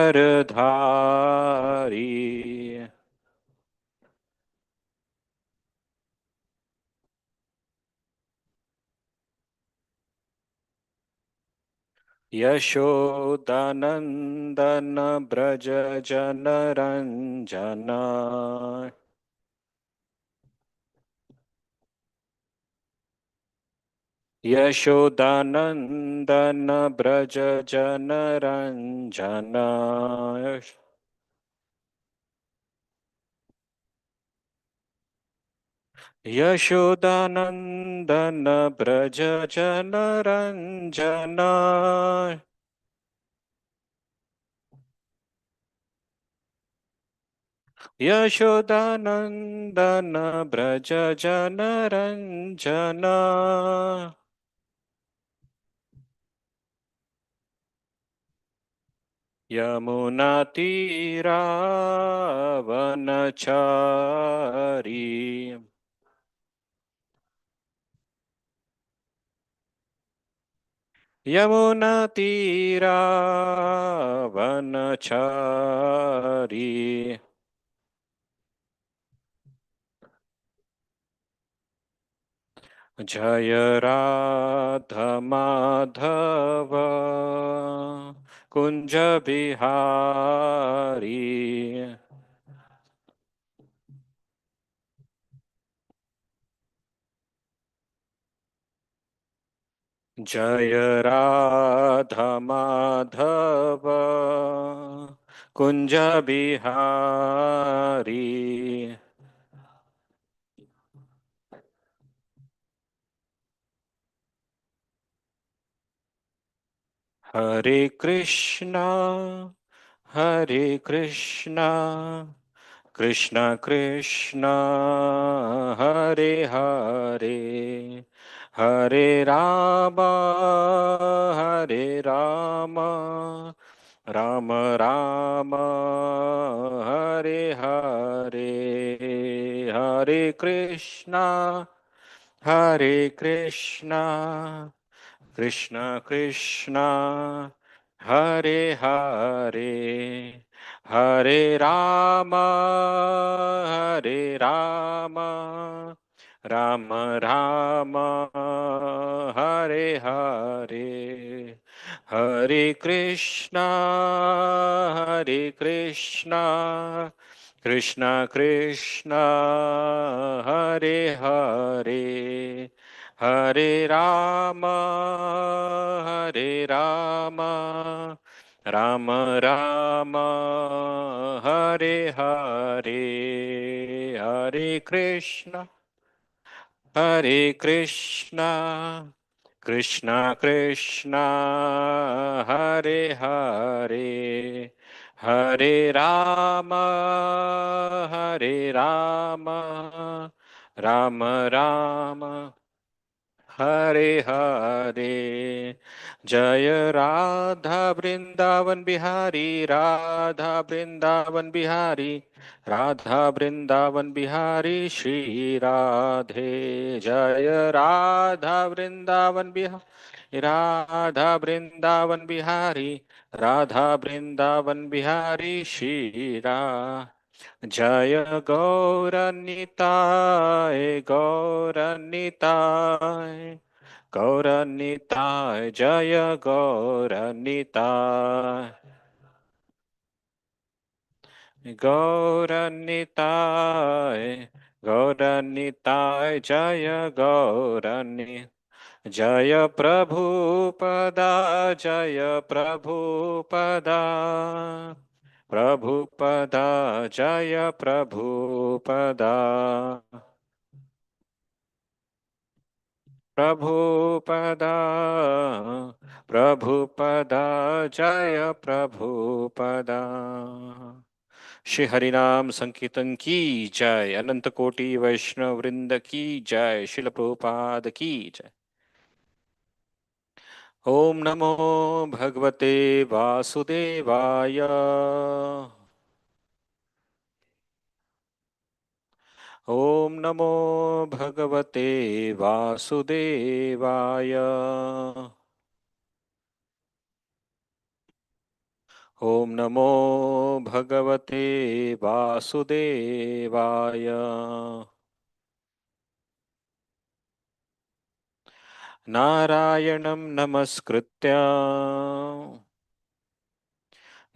धारी। यशोदानंदन ब्रज जन रंजन। यशोदानंदन ब्रज जन रंजन। यशोदानंदन ब्रज जन रंजन। यशोदानंदन ब्रज जन रंजन। यमुना तीरा वनचारी। यमुना तीरा वनचारी। जय राधा माधव कुंज बिहारी। जय राधा माधव कुंज बिहारी। हरे कृष्णा हरे कृष्णा कृष्णा कृष्णा हरे हरे हरे राम हरे राम राम राम हरे हरे हरे कृष्णा कृष्णा कृष्णा हरे हरे हरे राम राम राम हरे हरे हरे कृष्णा कृष्णा कृष्णा हरे हरे हरे राम राम राम हरे हरे हरे कृष्णा कृष्णा कृष्णा हरे हरे हरे राम राम राम हरे हरे जय राधा वृंदावन बिहारी राधा वृंदावन बिहारी राधा वृंदावन बिहारी श्री राधे। जय राधा वृंदावन बिहारी राधा वृंदावन बिहारी राधा वृंदावन बिहारी श्री जय गौरनिताय गौरनिताय जय गौरनिताय गौरनिताय जय गौरनि जय प्रभुपदा जय प्रभुपदा प्रभुपदा जय प्रभुपदा प्रभुपदा प्रभुपदा जय प्रभुपदा। श्री हरिनाम संकीर्तन की जय। अनंत कोटि वैष्णव वृंद की जय। शिल प्रभुपाद की जय। ओम नमो भगवते वासुदेवाय। ओम नमो भगवते वासुदेवाय। ॐ नमो भगवते वासुदेवाय। नारायणं नमस्कृत्य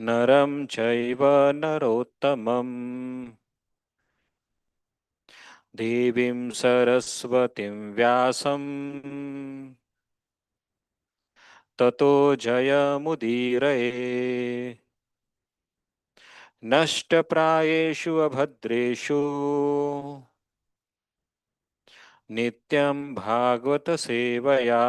नरं चैव नरोत्तमम् देवीं सरस्वतीं व्यासं ततो जयमुदीरये। नष्टप्रायेषु अभद्रेषु नित्यं भागवत सेवया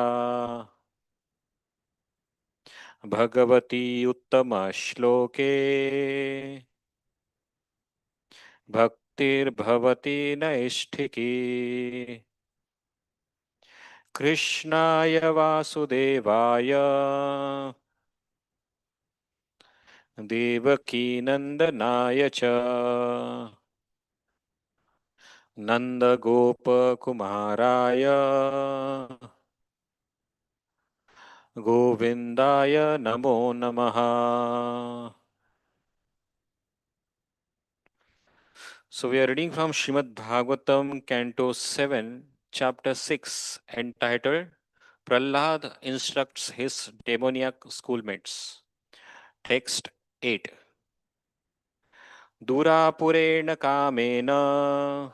भगवती उत्तमश्लोके भक्तिर्भवति नैष्ठिकी। कृष्णाय वासुदेवाय देवकीनन्दनाय च नन्दगोपकुमाराय गोविन्दाय नमो नमः। So we are reading from Srimad Bhagavatam, Canto 7, Chapter 6, entitled Prahlad Instructs His Demoniac Schoolmates. Text 8. Durapuren kamena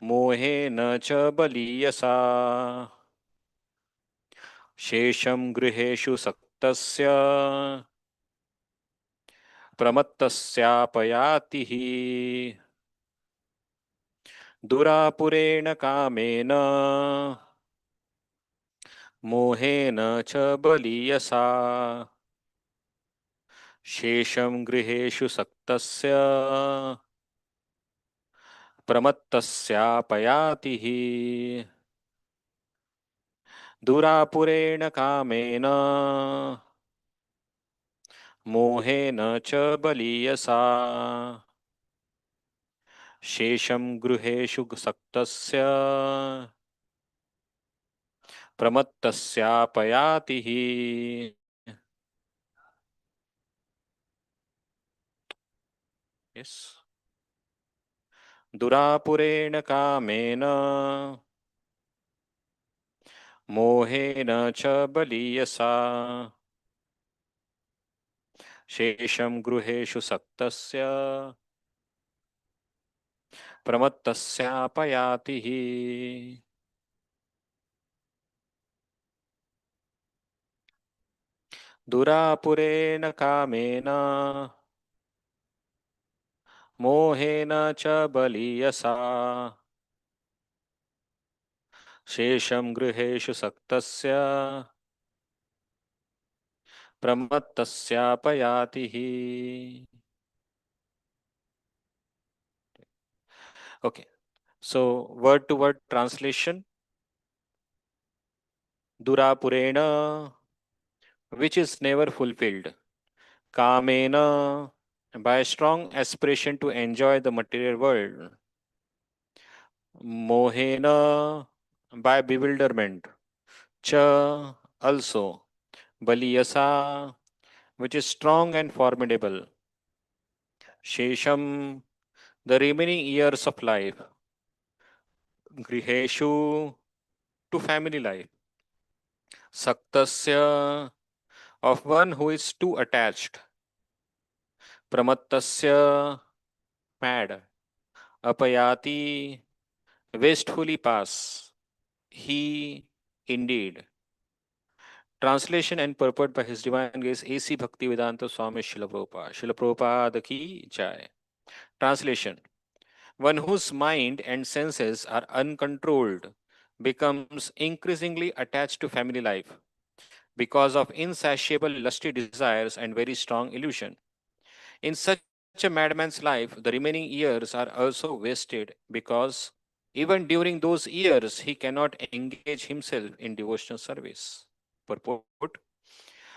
mohena cha baliyasa shesham griheshu saktasya pramattasya दुरापुरेण कामेन मोहेन च बलीयसा शेषं गृहेषु सक्तस्य प्रमत्तस्यापयातिः। दुरापुरेण कामेन मोहेन च बलीयसा शेषं गृहेषु सक्तस्य प्रमत्तस्यापयातिः। Yes. दुरापुरेण कामेन मोहेन च बलीयसा शेषं गृहेषु सक्तस्य प्रमत्तस्यापयातिः। दुरापुरेण कामेन मोहेन च बलीयसा शेषं गृहेषु सक्तस्य प्रमत्तस्यापयातिः। Okay, so word to word translation. Durapurena, which is never fulfilled. Kamena, by strong aspiration to enjoy the material world. Mohena, by bewilderment. Cha, also. Baliyasa, which is strong and formidable. Shesham, the remaining years of life. Griheshu, to family life. Saktasya, of one who is too attached. Pramattasya, mad. Apayati, wastefully pass. He, indeed. Translation and purport by His Divine Grace A.C. Bhaktivedanta Swami Srila Prabhupada. Srila Prabhupada ki jai. Translation. One whose mind and senses are uncontrolled becomes increasingly attached to family life because of insatiable lusty desires and very strong illusion. In such a madman's life, the remaining years are also wasted because even during those years he cannot engage himself in devotional service. Purport.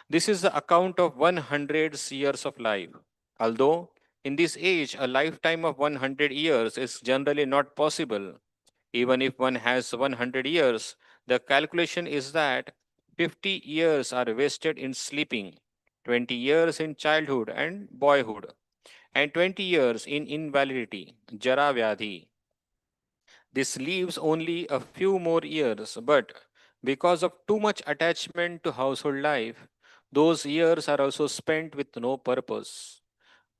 This is the account of 100 years of life. Although in this age a lifetime of 100 years is generally not possible, even if one has 100 years, the calculation is that 50 years are wasted in sleeping, 20 years in childhood and boyhood, and 20 years in invalidity, Jara Vyadhi. This leaves only a few more years, but because of too much attachment to household life, those years are also spent with no purpose,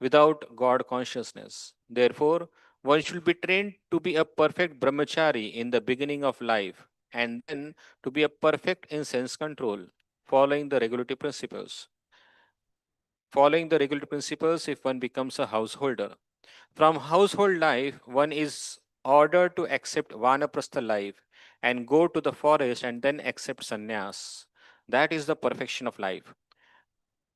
without God consciousness. Therefore, one should be trained to be a perfect brahmachari in the beginning of life, and then to be a perfect in sense control, following the regulative principles. Following the regulative principles if one becomes a householder. From household life, one is ordered to accept vanaprastha life and go to the forest and then accept sannyas. That is the perfection of life.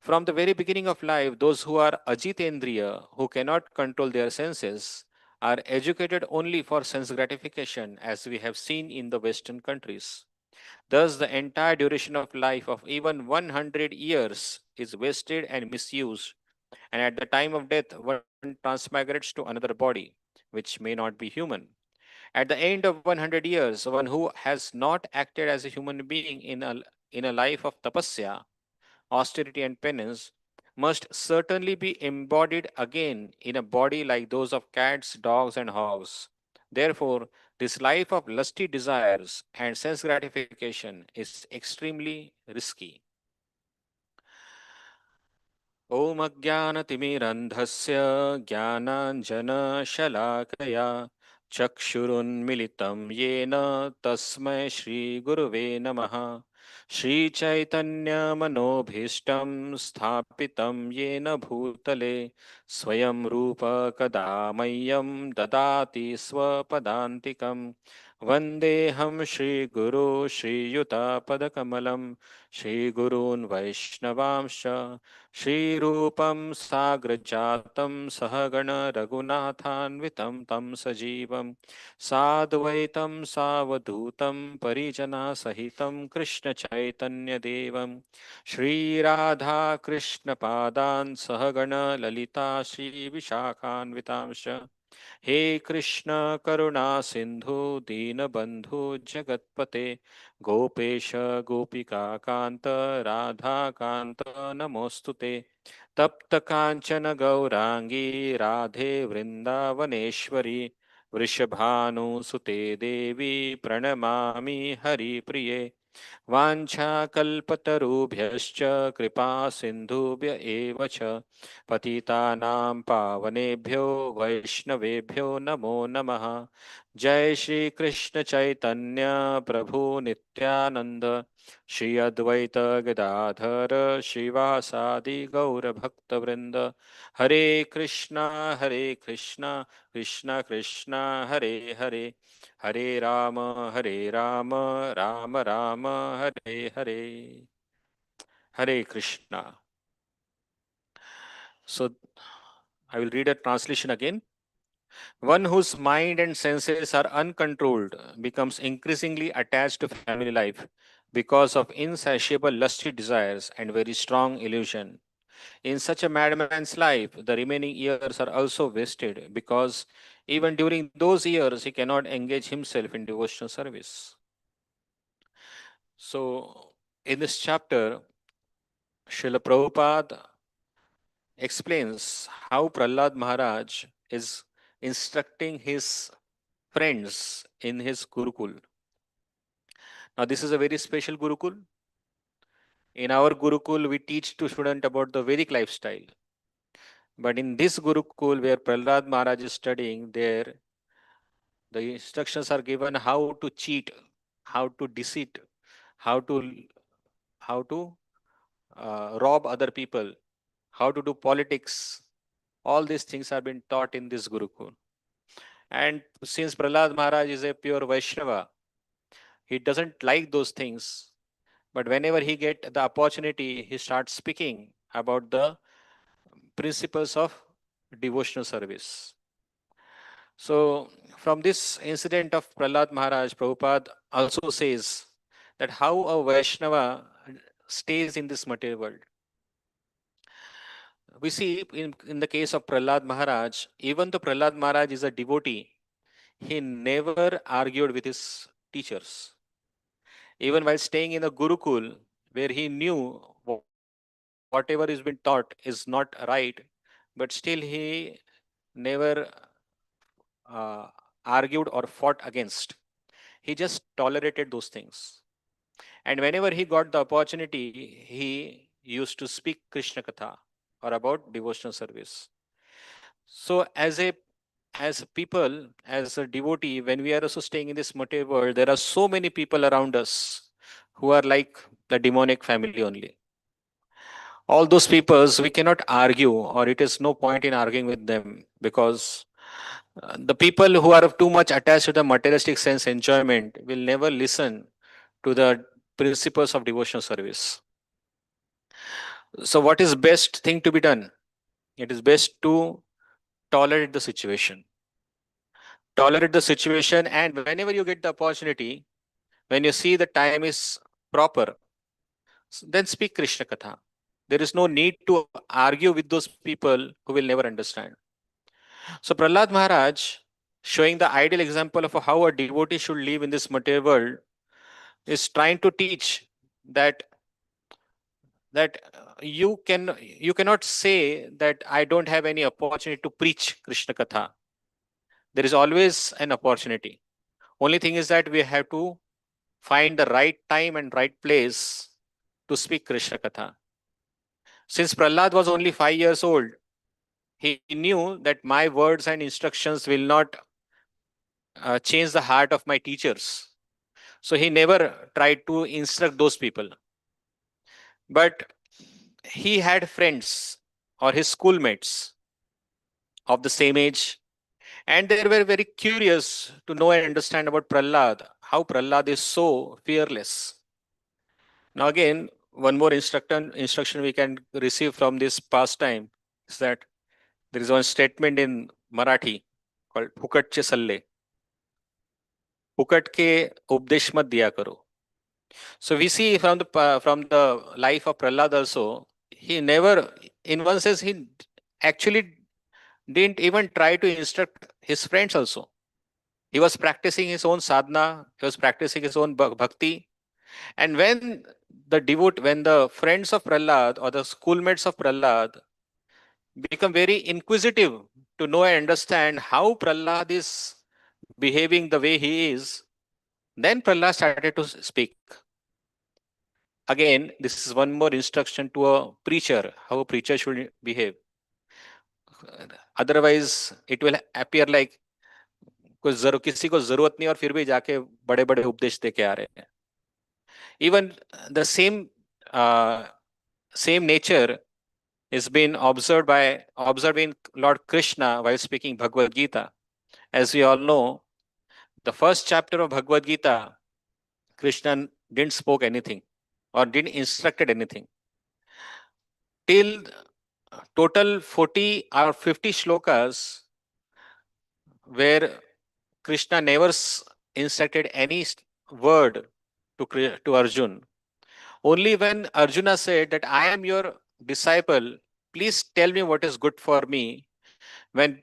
From the very beginning of life, those who are ajitendriya, who cannot control their senses, are educated only for sense gratification, as we have seen in the Western countries. Thus, the entire duration of life of even 100 years is wasted and misused, and at the time of death, one transmigrates to another body, which may not be human. At the end of 100 years, one who has not acted as a human being in a life of tapasya, austerity, and penance, must certainly be embodied again in a body like those of cats, dogs, and hogs. Therefore, this life of lusty desires and sense gratification is extremely risky. ॐ अज्ञानतिमिरन्धस्य ज्ञानाञ्जनशलाकया चक्षुरुन्मिलितं येन तस्मै श्रीगुरुवे नमः। श्रीचैतन्यमनोभीष्टं स्थापितं येन भूतले स्वयं रूप कदा मह्यं ददाति स्वपदान्तिकं। वन्देऽहं श्रीगुरो श्रीयुतापदकमलं श्रीगुरून् वैष्णवांश्च श्रीरूपं साग्रजातं सहगण रघुनाथान्वितं तं सजीवं साद्वैतं सावधूतं परिजनसहितं कृष्णचैतन्यदेवं श्रीराधाकृष्णपादान् सहगण ललिता श्रीविशाखान्वितांश्च हे कृष्ण करुणा सिंधु दीनबंधु जगतपते गोपेश गोपिका कांत राधा कांत नमोस्तुते तप्त कांचन गौरांगी राधे वृंदावनेश्वरी वृषभानुसुते देवी प्रणमामि हरिप्रिये वाञ्छाकल्पतरुभ्यश्च कृपा सिन्धुभ्य एव च पतितानां पावनेभ्यो वैष्णवेभ्यो नमो नमः। जय श्री कृष्ण चैतन्य प्रभु नित्यानंद श्री अद्वैत गदाधर श्रीवासादि गौर भक्तवृंद हरे Krishna Krishna Krishna Hare Hare Hare Ram Ram Ram Hare Hare Hare Krishna. So I will read a translation again. One whose mind and senses are uncontrolled becomes increasingly attached to family life because of insatiable lusty desires and very strong illusion. In such a madman's life, the remaining years are also wasted because even during those years he cannot engage himself in devotional service. So, in this chapter, Srila Prabhupada explains how Prahlad Maharaj is instructing his friends in his Gurukul. Now, this is a very special Gurukul. In our Gurukul, we teach to students about the Vedic lifestyle. But in this Gurukul, where Prahlad Maharaj is studying, there the instructions are given how to cheat, how to deceit, how to rob other people, how to do politics. All these things have been taught in this Gurukul. And since Prahlad Maharaj is a pure Vaishnava, he doesn't like those things. But whenever he get the opportunity, he starts speaking about the principles of devotional service. So, from this incident of Prahlad Maharaj, Prabhupada also says that how a Vaishnava stays in this material world. We see in the case of Prahlad Maharaj, even though Prahlad Maharaj is a devotee, he never argued with his teachers. Even while staying in a Gurukul, where he knew what is whatever is been taught is not right, but still he never uh, argued or fought against. He just tolerated those things. And whenever he got the opportunity, he used to speak Krishna Katha or about devotional service. So as a people, as a devotee, when we are also staying in this material world, there are so many people around us who are like the demonic family only. All those peoples we cannot argue, or it is no point in arguing with them, because the people who are too much attached to the materialistic sense enjoyment will never listen to the principles of devotional service. So what is best thing to be done? It is best to tolerate the situation. Tolerate the situation, and whenever you get the opportunity, when you see the time is proper, then speak Krishna Katha. There is no need to argue with those people who will never understand. So Prahlad Maharaj, showing the ideal example of how a devotee should live in this material world, is trying to teach that you cannot say that I don't have any opportunity to preach Krishna Katha. There is always an opportunity. Only thing is that we have to find the right time and right place to speak Krishna Katha. Since Prahlad was only 5 years old, he knew that my words and instructions will not change the heart of my teachers. So he never tried to instruct those people. But he had friends or his schoolmates of the same age, and they were very curious to know and understand about Prahlad, how Prahlad is so fearless. Now, again, one more instruction we can receive from this pastime is that there is one statement in Marathi called "फुकटचे सल्ले." फुकट के उपदेश मत दिया करो. So we see from the life of Prahlad also, he never, in one sense, he actually didn't even try to instruct his friends also. He was practicing his own sadhana, he was practicing his own bhakti. And when the friends of Prahlad or the schoolmates of Prahlad become very inquisitive to know and understand how Prahlad is behaving the way he is, then Prahlad started to speak. Again, this is one more instruction to a preacher, how a preacher should behave. Otherwise, it will appear like किसी को जरूरत नहीं और फिर भी जाके बड़े बड़े उपदेश दे के आ रहे हैं. Even the same nature is been observed in Lord Krishna while speaking Bhagavad Gita. As we all know, the first chapter of Bhagavad Gita, Krishna didn't spoke anything or didn't instructed anything. Till total 40 or 50 shlokas where Krishna never instructed any word to Arjun. Only when Arjuna said that I am your disciple, please tell me what is good for me. When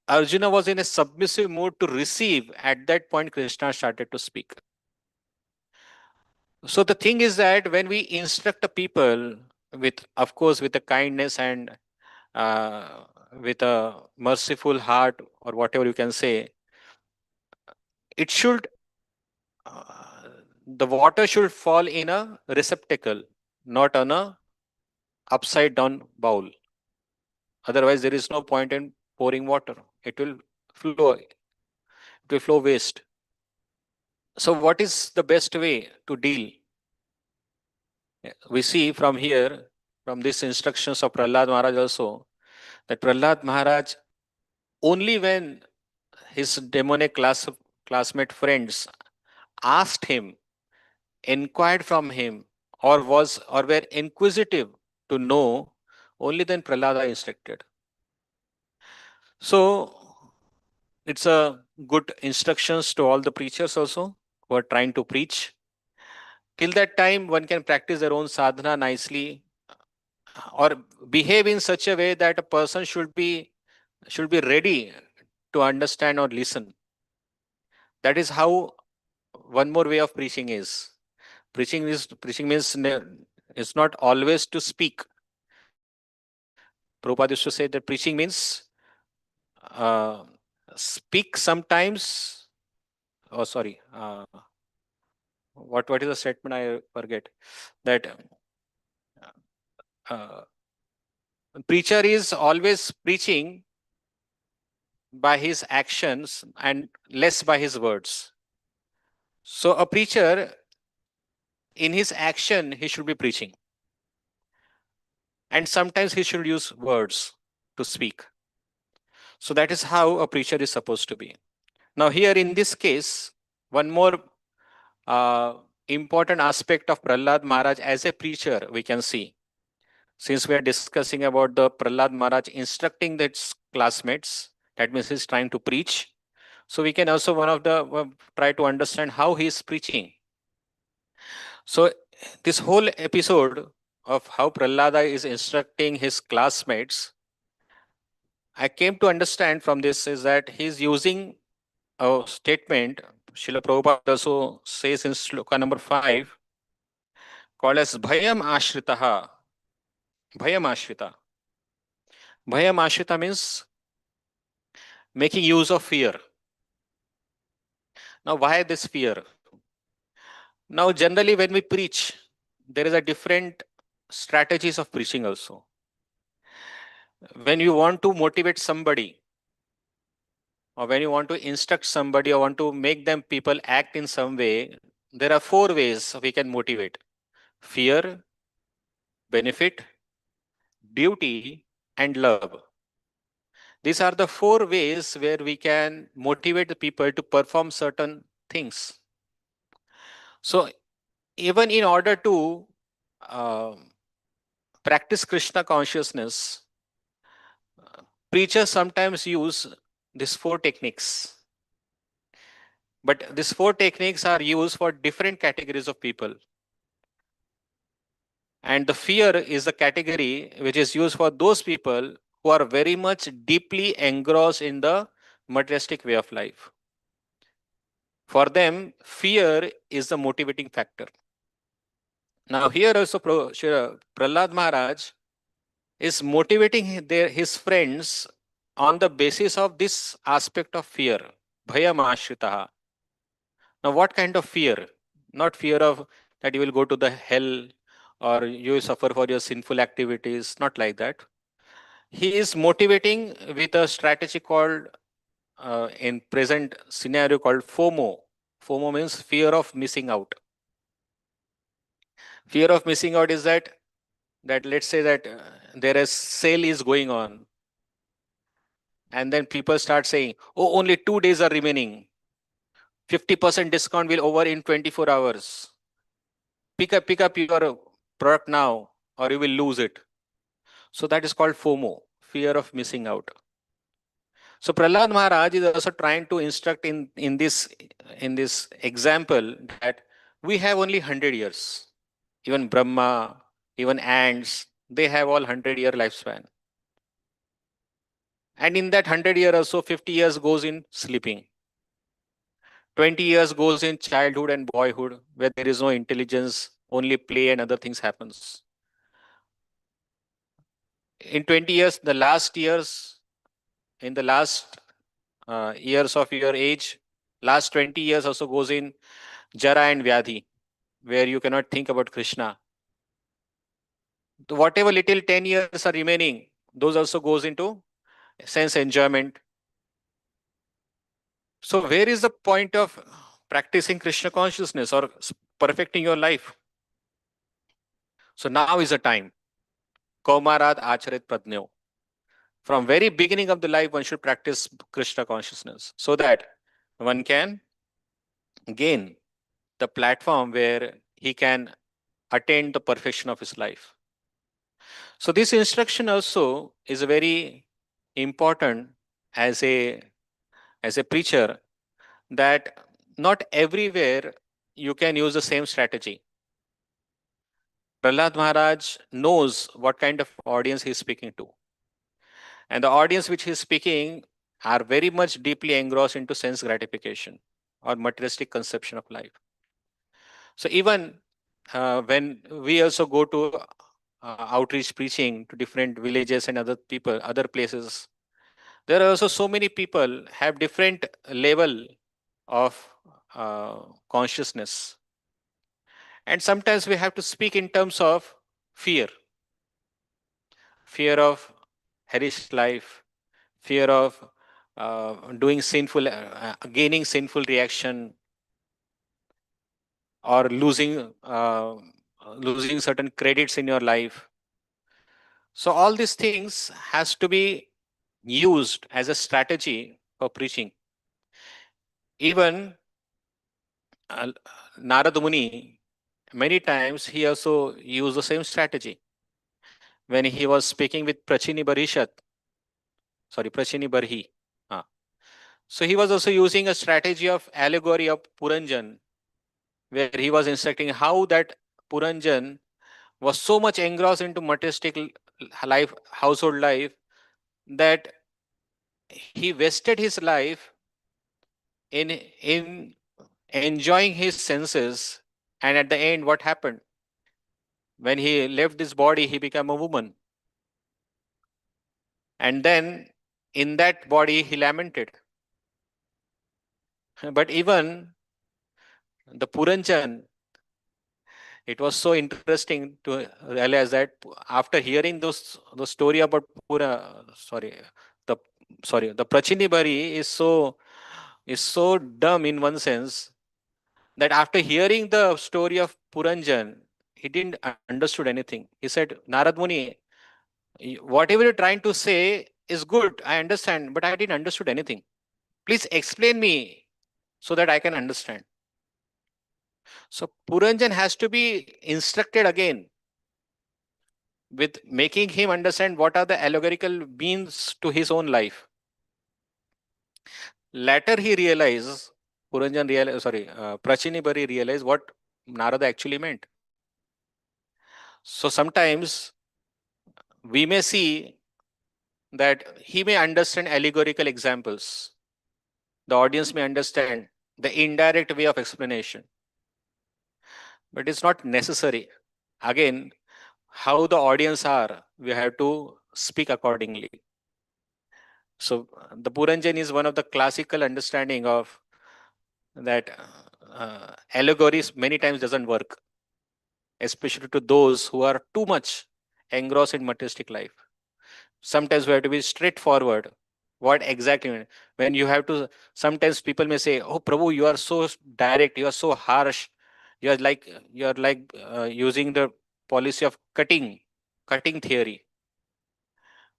Arjuna was in a submissive mood to receive, at that point Krishna started to speak. So the thing is that when we instruct the people with, of course, with a kindness and uh, with a merciful heart or whatever you can say, it should the water should fall in a receptacle, not on a upside down bowl. Otherwise, there is no point in pouring water. It will flow. It will flow waste. So, what is the best way to deal? We see from here, from these instructions of Prahlad Maharaj also, that Prahlad Maharaj, only when his demonic classmate friends asked him, inquired from him, or were inquisitive to know, only then Prahlada instructed. So it's a good instructions to all the preachers also who are trying to preach. Till that time, one can practice their own sadhana nicely, or behave in such a way that a person should be ready to understand or listen. That is how one more way of preaching is. Preaching means it's not always to speak. Prabhupada used to say that preaching means uh, speak sometimes. Oh, sorry. What is the statement? I forget that uh, preacher is always preaching by his actions and less by his words. So a preacher, in his action, he should be preaching, and sometimes he should use words to speak. So that is how a preacher is supposed to be. Now, here in this case, one more uh, important aspect of Prahlad Maharaj as a preacher we can see. Since we are discussing about the Prahlad Maharaj instructing his classmates, that means he's trying to preach. So we can also one of the try to understand how he is preaching. So this whole episode of how Prahlada is instructing his classmates, I came to understand from this is that he's using a statement Srila Prabhupada also says in sloka number 5 called as Bhayam Ashritaha. Bhayam Ashrita. Bhayam Ashrita means making use of fear. Now, why this fear? Now, generally, when we preach, there is a different strategies of preaching also. When you want to motivate somebody, or when you want to instruct somebody, or want to make them people act in some way, there are 4 ways we can motivate: fear, benefit, duty, and love. These are the 4 ways where we can motivate the people to perform certain things. So, even in order to practice Krishna consciousness, preachers sometimes use these 4 techniques. But these 4 techniques are used for different categories of people. And the fear is the category which is used for those people who are very much deeply engrossed in the materialistic way of life. For them, fear is the motivating factor. Now, here also, Prahlad Maharaj is motivating his friends on the basis of this aspect of fear, bhayam ashritaha. Now, what kind of fear? Not fear of that you will go to the hell or you will suffer for your sinful activities, not like that. He is motivating with a strategy called, in present scenario called FOMO. FOMO means fear of missing out. Fear of missing out is that let's say that there is sale is going on, and then people start saying, oh, only 2 days are remaining, 50% discount will over in 24 hours, pick up your product now or you will lose it. So that is called FOMO, fear of missing out. So Prahlad Maharaj is also trying to instruct in this example that we have only 100 years. Even Brahma, even ants, they have all 100-year lifespan. And in that 100 year also, 50 years goes in sleeping. 20 years goes in childhood and boyhood, where there is no intelligence, only play and other things happens. In 20 years, in the last years of your age, last 20 years also goes in Jara and Vyadhi, where you cannot think about Krishna. Whatever little 10 years are remaining, those also goes into sense enjoyment. So where is the point of practicing Krishna consciousness or perfecting your life? So now is the time. Kaumarad Acharit Pradnyo. From very beginning of the life, one should practice Krishna consciousness so that one can gain the platform where he can attain the perfection of his life. So this instruction also is very important as a preacher, that not everywhere you can use the same strategy. Prahlad Maharaj knows what kind of audience he is speaking to. And the audience which he is speaking are very much deeply engrossed into sense gratification or materialistic conception of life. So even when we also go to outreach preaching to different villages and other people, other places. There are also so many people have different level of consciousness, and sometimes we have to speak in terms of fear, fear of hellish life, fear of doing sinful, gaining sinful reaction, or losing certain credits in your life. So all these things has to be used as a strategy for preaching. Even uh, Narad Muni, many times he also used the same strategy when he was speaking with Prachini Barhi. Ah. So he was also using a strategy of allegory of Puranjan, where he was instructing how that Puranjan was so much engrossed into materialistic life, household life, that he wasted his life in enjoying his senses. And at the end, what happened? When he left this body, he became a woman. And then in that body, he lamented. But even the Puranjan, it was so interesting to realize that after hearing the story about the the Prachini Bari is so dumb in one sense, that after hearing the story of Puranjan, he didn't understood anything. He said, Narad Muni, whatever you're trying to say is good, I understand, but I didn't understood anything. Please explain me so that I can understand. So Puranjan has to be instructed again with making him understand what are the allegorical means to his own life. Later he realized, Prachini Bari realized what Narada actually meant. So sometimes we may see that he may understand allegorical examples. The audience may understand the indirect way of explanation, but it's not necessary. Again, how the audience are, we have to speak accordingly. So the Puranjan is one of the classical understanding of that allegories many times doesn't work, especially to those who are too much engrossed in materialistic life. Sometimes we have to be straightforward. What exactly? When you have to, sometimes people may say, "Oh, Prabhu, you are so direct. You are so harsh. You are like using the policy of cutting theory,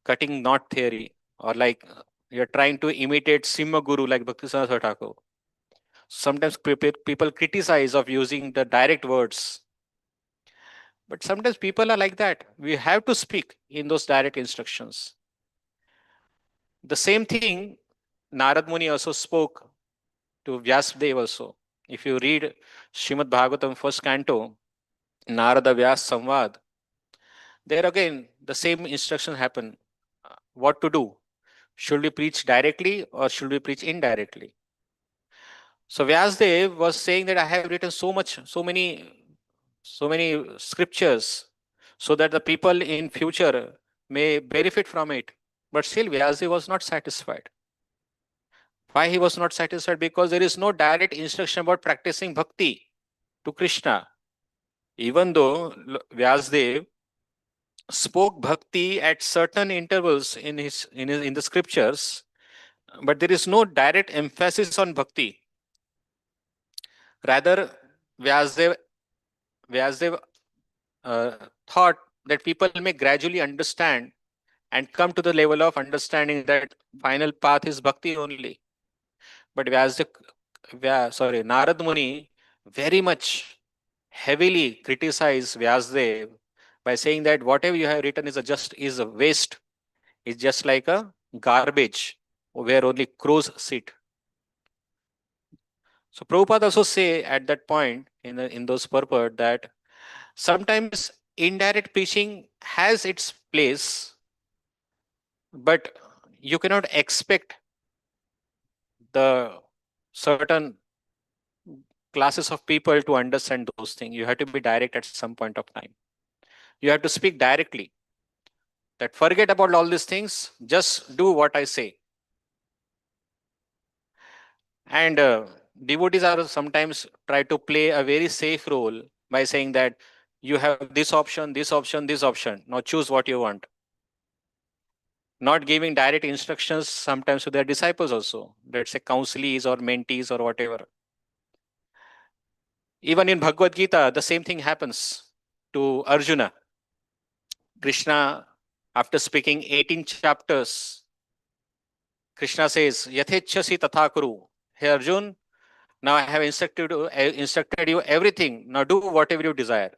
cutting knot theory, or like you're trying to imitate Simha Guru like Bhaktisana Thakur." Sometimes people criticize of using the direct words, but sometimes people are like that. We have to speak in those direct instructions. The same thing Narad Muni also spoke to Vyasdev also. If you read Srimad Bhagavatam first canto, Narada Vyas Samvad, there again the same instruction happen. What to do? Should we preach directly or should we preach indirectly? So Vyasdev was saying that I have written so many scriptures so that the people in future may benefit from it. But still Vyasdev was not satisfied. Why he was not satisfied? Because there is no direct instruction about practicing bhakti to Krishna. Even though Vyasdev spoke bhakti at certain intervals in the scriptures, but there is no direct emphasis on bhakti. Rather, Vyasdev, Vyasdev thought that people may gradually understand and come to the level of understanding that final path is bhakti only. But Narad Muni very much heavily criticized Vyasdev by saying that whatever you have written is a waste. It's just like a garbage where only crows sit. So Prabhupada also say at that point in those purport that sometimes indirect preaching has its place, but you cannot expect the certain classes of people to understand those things. You have to be direct at some point of time. You have to speak directly. That forget about all these things, just do what I say. And devotees are sometimes try to play a very safe role by saying that you have this option, this option, this option. Now choose what you want. Not giving direct instructions sometimes to their disciples also. Let's say counselees or mentees or whatever. Even in Bhagavad Gita, the same thing happens to Arjuna. Krishna, after speaking 18 chapters, Krishna says, Yathechasi tatha kuru. Hey Arjun, now I have instructed you everything. Now do whatever you desire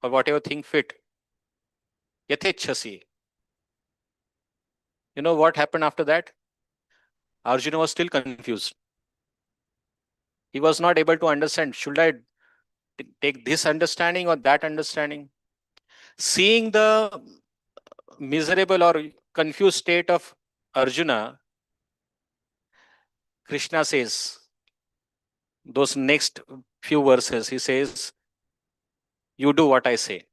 or whatever thing fit. Yathechasi. You know what happened after that? Arjuna was still confused. He was not able to understand. Should I take this understanding or that understanding? Seeing the miserable or confused state of Arjuna, Krishna says, those next few verses, he says, you do what I say.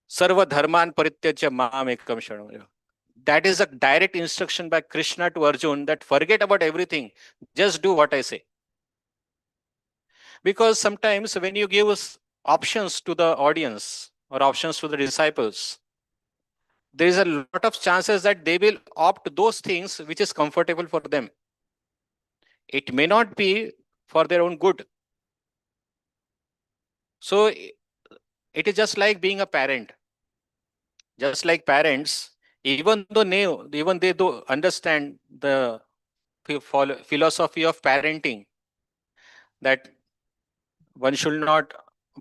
Sarva dharman parityajya mam ekam sharanam. That is a direct instruction by Krishna to Arjun that forget about everything, just do what I say. Because sometimes when you give options to the audience or options to the disciples, there is a lot of chances that they will opt those things which is comfortable for them. It may not be for their own good. So it is just like being a parent. Just like parents, even they do understand the philosophy of parenting, that one should not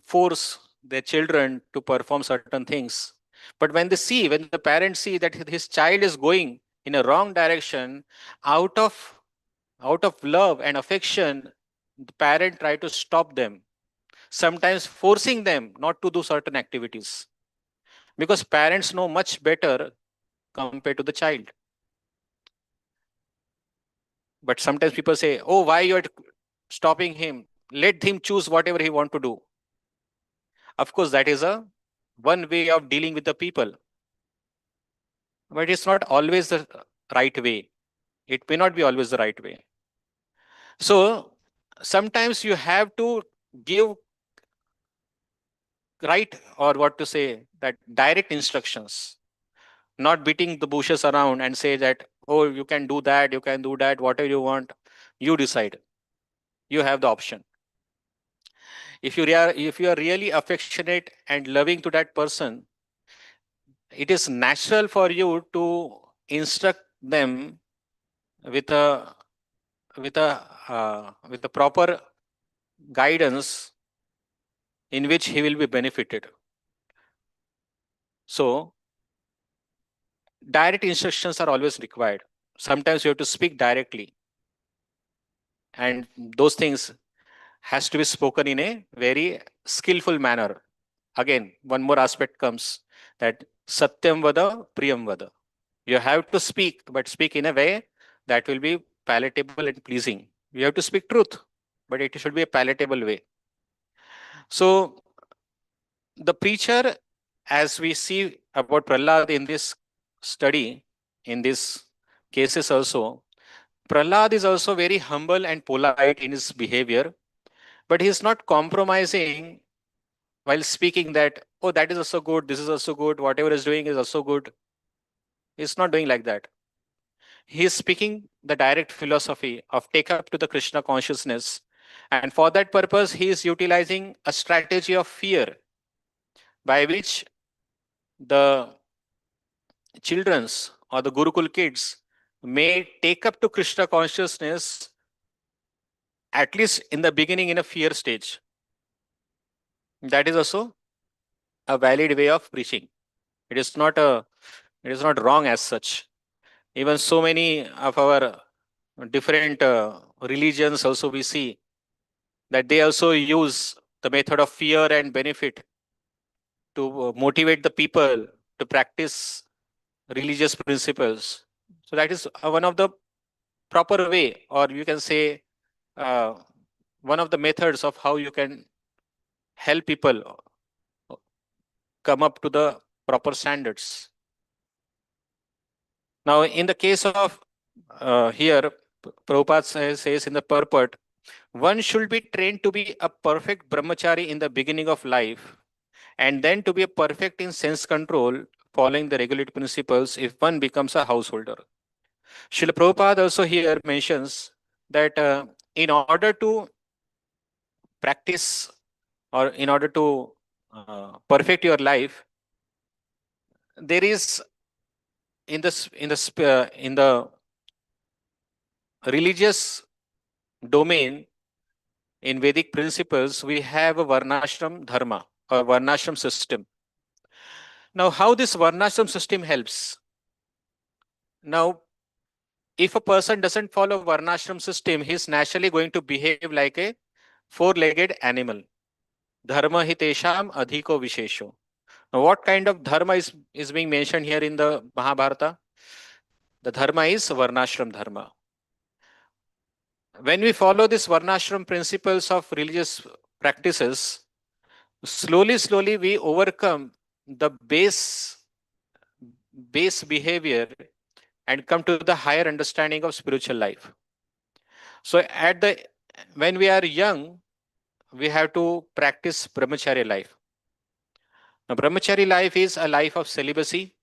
force their children to perform certain things. But when the parents see that his child is going in a wrong direction, out of out of love and affection, the parent try to stop them, sometimes forcing them not to do certain activities, because parents know much better compared to the child. But sometimes people say, oh, why you're stopping him? Let him choose whatever he want to do. Of course, that is a one way of dealing with the people. But it's not always the right way. It may not be always the right way. So sometimes you have to give right, or what to say, that direct instructions, not beating the bushes around and say that, oh, you can do that, you can do that, whatever you want, you decide. You have the option. If you are really affectionate and loving to that person, it is natural for you to instruct them with a with a proper guidance in which he will be benefited. So direct instructions are always required. Sometimes you have to speak directly, and those things has to be spoken in a very skillful manner. Again, one more aspect comes, that satyam vada priyam vada. You have to speak, but speak in a way that will be palatable and pleasing. You have to speak truth, but it should be a palatable way. So the preacher, as we see about Prahlad in this study, in these cases also, Prahlad is also very humble and polite in his behavior, but he is not compromising while speaking that, oh, that is also good, this is also good, whatever is doing is also good. He's not doing like that. He is speaking the direct philosophy of take up to the Krishna consciousness. And for that purpose, he is utilizing a strategy of fear by which the children's or the Gurukul kids may take up to Krishna consciousness, at least in the beginning, in a fear stage. That is also a valid way of preaching. It is not wrong as such. Even so many of our different religions also we see that they also use the method of fear and benefit to motivate the people to practice religious principles. So that is one of the proper way, or you can say uh, one of the methods of how you can help people come up to the proper standards. Now, in the case of here, Prabhupada says in the purport, one should be trained to be a perfect brahmachari in the beginning of life, and then to be a perfect in sense control, following the regulated principles if one becomes a householder. Srila Prabhupada also here mentions that in order to practice or in order to perfect your life, there is in the religious domain in Vedic principles, we have a Varnashram dharma or Varnashram system. Now, how this Varnashram system helps? Now, if a person doesn't follow Varnashram system, he's naturally going to behave like a four-legged animal. Dharma hitesham adhiko vishesho. Now, what kind of dharma is being mentioned here in the Mahabharata? The dharma is Varnashram dharma. When we follow this Varnashram principles of religious practices, slowly we overcome the base behavior and come to the higher understanding of spiritual life. So when we are young, we have to practice brahmacharya life. Now, brahmachari life is a life of celibacy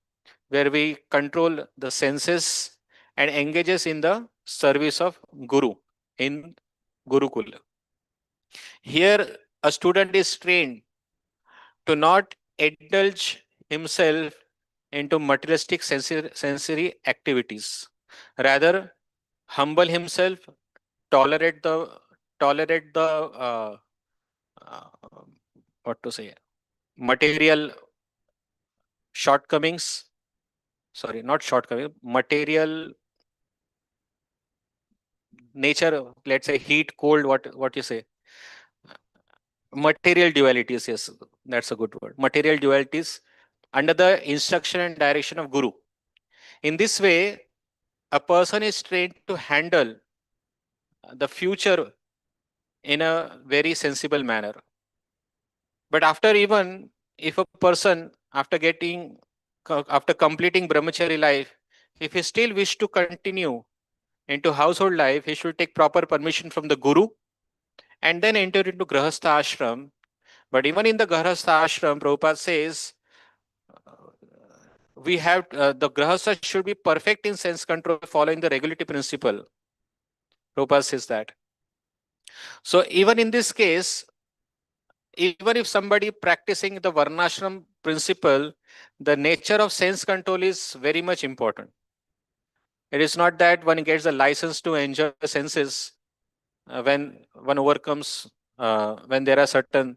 where we control the senses and engages in the service of Guru in Gurukul. Here, a student is trained to not indulge himself into materialistic sensory activities. Rather, humble himself, tolerate the uh, what to say material shortcomings. Sorry, not shortcomings. Material nature. Let's say heat, cold. What you say? Material dualities. Yes, that's a good word. Material dualities under the instruction and direction of Guru. In this way, a person is trained to handle the future in a very sensible manner. But after even if a person after completing brahmachari life, if he still wish to continue into household life, he should take proper permission from the guru and then enter into grahastha ashram. But even in the grahastha ashram, Prabhupada says the grahastha should be perfect in sense control following the regulatory principle. Prabhupada says that. So even in this case, even if somebody practicing the varnashram principle, the nature of sense control is very much important. It is not that one gets the license to enjoy the senses when one overcomes, when there are certain,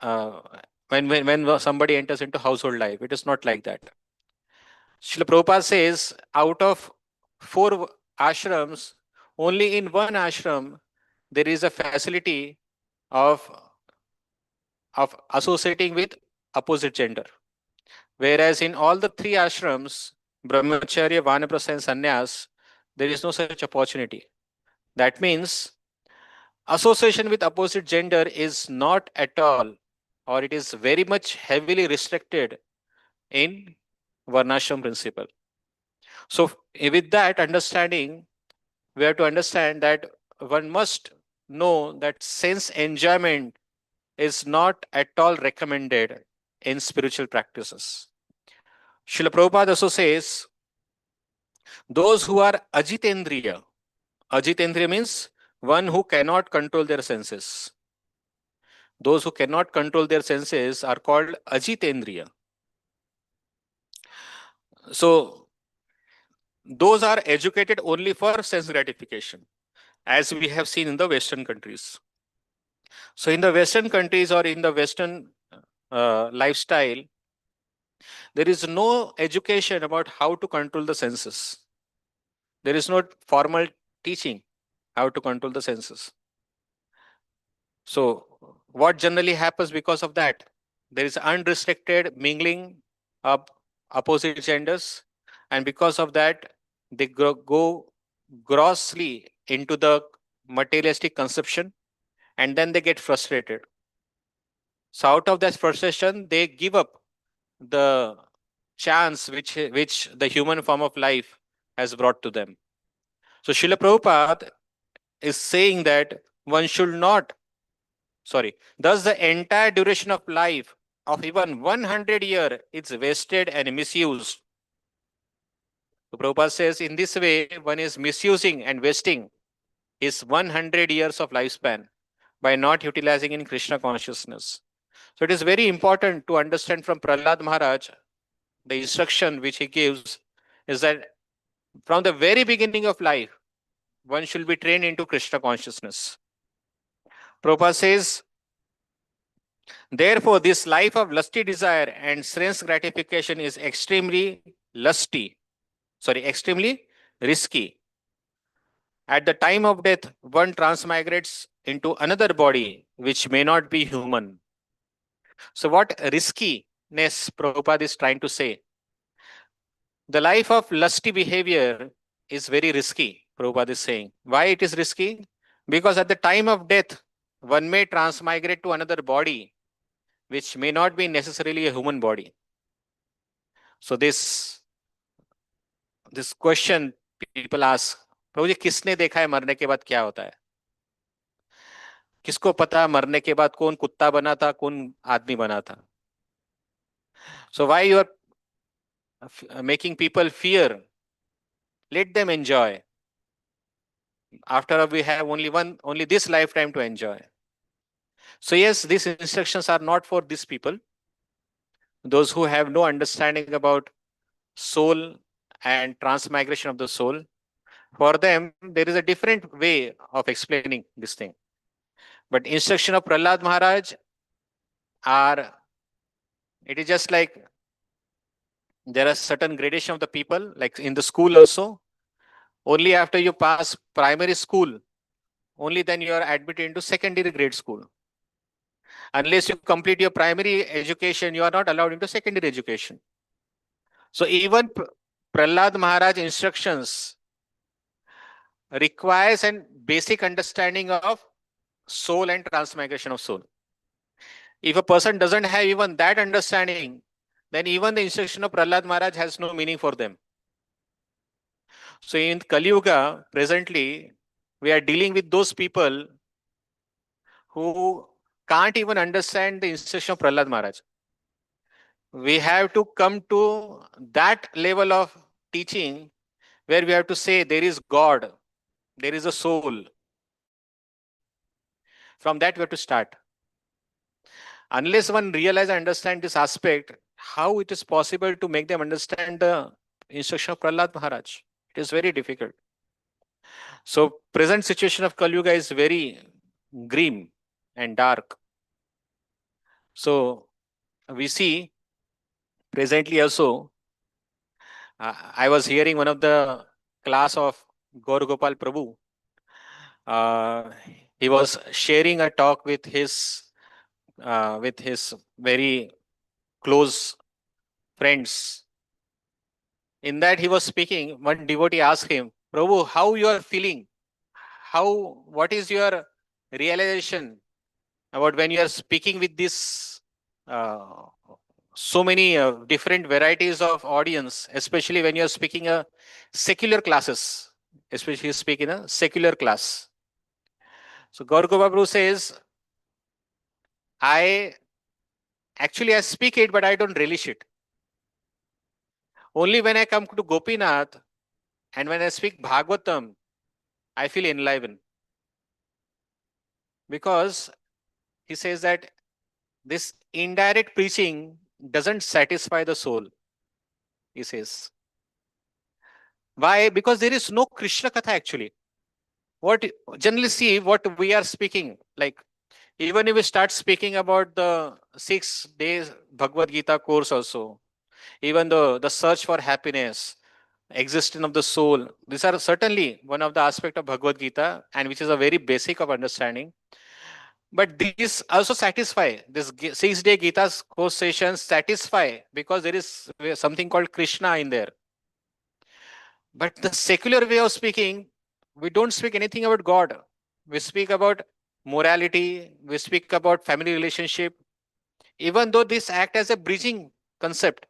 uh, when somebody enters into household life. It is not like that. Srila Prabhupada says, out of 4 ashrams, only in one ashram, there is a facility of associating with opposite gender. Whereas in all the 3 ashrams, Brahmacharya, Vanaprastha and Sannyas, there is no such opportunity. That means association with opposite gender is not at all, or it is very much heavily restricted in Varnashram principle. So with that understanding, we have to understand that one must know that sense enjoyment is not at all recommended in spiritual practices. Srila Prabhupada also says, those who are Ajitendriya means one who cannot control their senses. Those who cannot control their senses are called Ajitendriya. So, those are educated only for sense gratification, as we have seen in the Western countries. So, in the Western countries or in the Western lifestyle, there is no education about how to control the senses. There is no formal teaching how to control the senses. So, what generally happens because of that? There is unrestricted mingling of opposite genders, and because of that, they go grossly into the materialistic conception, and then they get frustrated. So out of that frustration, they give up the chance which the human form of life has brought to them. So Srila Prabhupada is saying that one should not, sorry, thus the entire duration of life of even 100 year is wasted and misused. So Prabhupada says in this way, one is misusing and wasting his 100 years of lifespan by not utilizing in Krishna consciousness. So it is very important to understand from Prahlad Maharaj, the instruction which he gives is that from the very beginning of life, one should be trained into Krishna consciousness. Prabhupada says, therefore, this life of lusty desire and sense gratification is extremely risky. At the time of death, one transmigrates into another body which may not be human. So, what riskiness Prabhupada is trying to say? The life of lusty behavior is very risky, Prabhupada is saying. Why it is risky? Because at the time of death, one may transmigrate to another body which may not be necessarily a human body. So this question people ask, प्रभु जी किसने देखा है मरने के बाद क्या होता है? किसको पता मरने के बाद कौन कुत्ता बना था, कौन आदमी बना था? So why you are making people fear? Let them enjoy. After all, we have only this lifetime to enjoy. So yes, these instructions are not for these people, those who have no understanding about soul and transmigration of the soul. For them, there is a different way of explaining this thing. But instruction of Prahlad Maharaj are, it is just like there are certain gradation of the people, like in the school also. Only after you pass primary school, only then you are admitted into secondary grade school. Unless you complete your primary education, you are not allowed into secondary education. So even Prahlad Maharaj instructions requires an basic understanding of soul and transmigration of soul. If a person doesn't have even that understanding, then even the instruction of Prahlad Maharaj has no meaning for them. So in Kali Yuga, presently, we are dealing with those people who can't even understand the instruction of Prahlad Maharaj. We have to come to that level of teaching where we have to say there is God, there is a soul. From that, we have to start. Unless one realize and understand this aspect, how it is possible to make them understand the instruction of Prahlad Maharaj? It is very difficult. So present situation of Kali Yuga is very grim and dark. So we see presently also, I was hearing one of the class of Gaur Gopal Prabhu. Uh, he was sharing a talk with his very close friends. In that he was speaking, one devotee asked him, Prabhu, how you are feeling? What is your realization about when you are speaking with this uh, so many different varieties of audience, especially when you are speaking a secular classes, especially speak in a secular class. So Gaur Prabhu says, I speak it, but I don't relish it. Only when I come to Gopinath and when I speak Bhagavatam, I feel enlivened. Because he says that this indirect preaching doesn't satisfy the soul, he says. Why? Because there is no Krishna Katha actually. What generally see what we are speaking, like even if we start speaking about the 6 days Bhagavad Gita course also, even the search for happiness, existence of the soul, these are certainly one of the aspect of Bhagavad Gita and which is a very basic of understanding. But these also satisfy, this 6 day Gita's course sessions satisfy because there is something called Krishna in there. But the secular way of speaking, we don't speak anything about God. We speak about morality, we speak about family relationship, Even though this act as a bridging concept,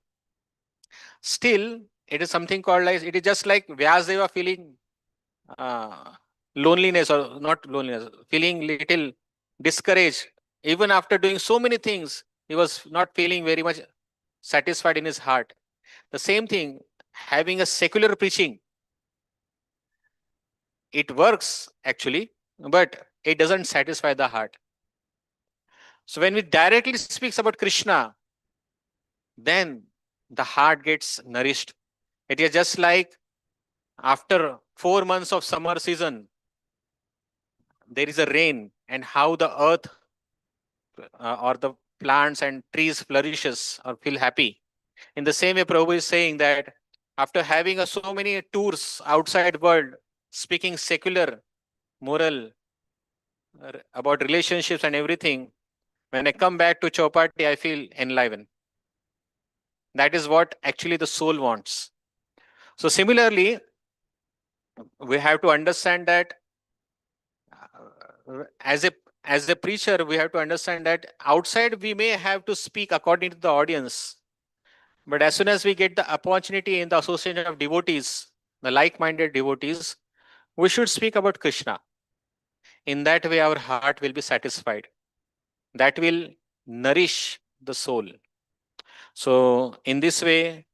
still it is something called like, it is just like Vyasdeva feeling uh, loneliness, or not loneliness, feeling little discouraged. Even after doing so many things, he was not feeling very much satisfied in his heart. The same thing, having a secular preaching, it works actually, but it doesn't satisfy the heart. So when we directly speaks about Krishna, then the heart gets nourished. It is just like after 4 months of summer season, there is a rain, and how the earth or the plants and trees flourishes or feel happy. In the same way, Prabhu is saying that after having so many tours outside world, speaking secular, moral, about relationships and everything, when I come back to Chopati, I feel enlivened. That is what actually the soul wants. So similarly, we have to understand that as a preacher, we have to understand that outside we may have to speak according to the audience, but as soon as we get the opportunity in the association of devotees, the like-minded devotees, we should speak about Krishna. In that way, our heart will be satisfied. That will nourish the soul. So in this way,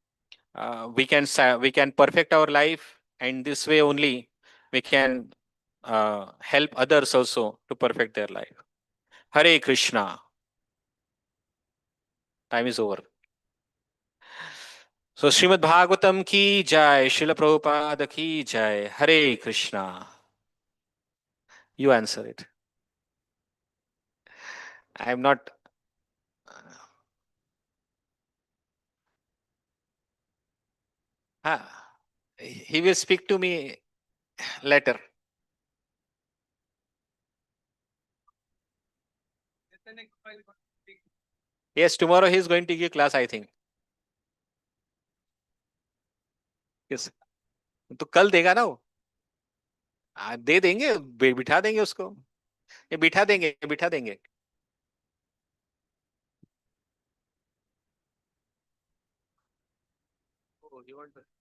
we can perfect our life, and this way only we can help others also to perfect their life. Hare Krishna. Time is over. So Srimad Bhagavatam ki jai, Srila Prabhupada ki jai. Hare Krishna. You answer it. I am not. He will speak to me later. Yes, tomorrow he is going to give class, I think. Yes. तो कल देगा ना वो? दे देंगे, बिठा देंगे उसको. ये बिठा देंगे, बिठा देंगे. Oh, you want to-